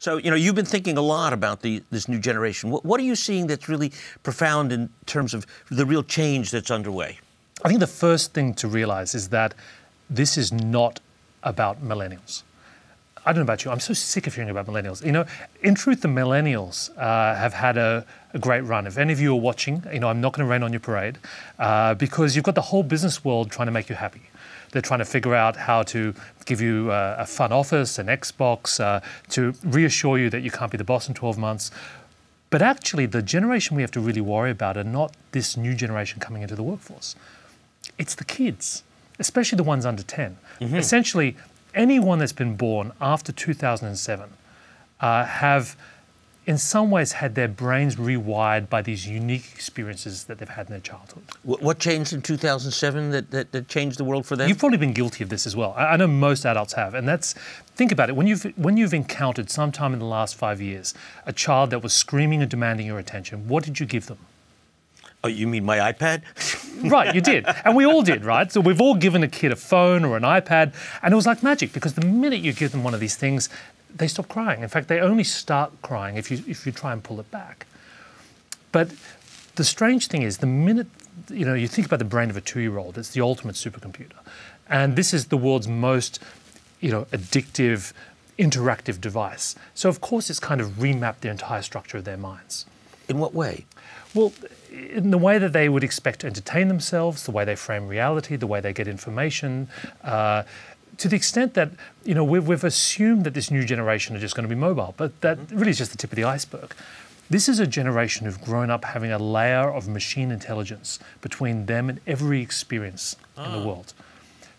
So, you've been thinking a lot about this new generation. What are you seeing that's really profound in terms of the real change that's underway? I think the first thing to realize is that this is not about millennials. I don't know about you, I'm so sick of hearing about millennials. In truth, the millennials have had a great run. If any of you are watching, I'm not going to rain on your parade because you've got the whole business world trying to make you happy. They're trying to figure out how to give you a fun office, an Xbox, to reassure you that you can't be the boss in 12 months. But actually, the generation we have to really worry about are not this new generation coming into the workforce. It's the kids, especially the ones under 10. Mm-hmm. Essentially, anyone that's been born after 2007 have in some ways had their brains rewired by these unique experiences that they've had in their childhood. What changed in 2007 that changed the world for them? You've probably been guilty of this as well. I know most adults have, and think about it. When you've encountered sometime in the last 5 years a child that was screaming and demanding your attention, what did you give them? Oh, you mean my iPad? Right, you did. And we all did, right? So we've all given a kid a phone or an iPad, and it was like magic because the minute you give them one of these things, they stop crying. In fact, they only start crying if you try and pull it back. But the strange thing is, the minute you think about the brain of a 2-year-old, it's the ultimate supercomputer. And this is the world's most addictive, interactive device. So of course it's kind of remapped the entire structure of their minds. In what way? Well, in the way that they would expect to entertain themselves, the way they frame reality, the way they get information, to the extent that we've assumed that this new generation are just going to be mobile, but that really is just the tip of the iceberg. This is a generation who've grown up having a layer of machine intelligence between them and every experience in the world.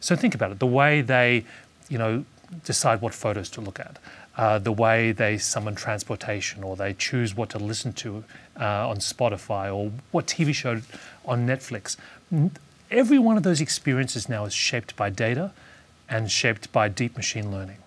So think about it, the way they decide what photos to look at, the way they summon transportation, or they choose what to listen to on Spotify, or what TV show on Netflix. Every one of those experiences now is shaped by data and shaped by deep machine learning.